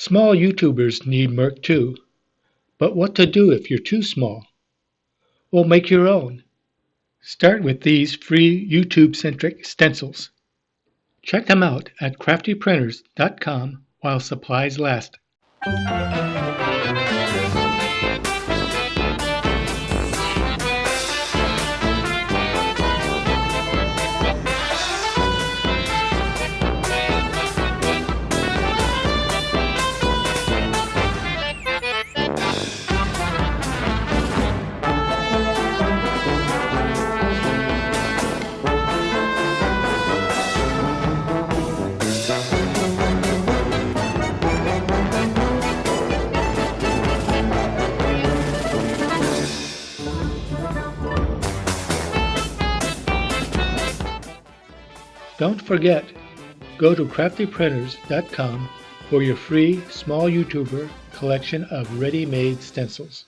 Small YouTubers need Merc too, but what to do if you're too small? Well, make your own. Start with these free YouTube-centric stencils. Check them out at craftyprinters.com while supplies last. Don't forget, go to craftyprinters.com for your free small YouTuber collection of ready-made stencils.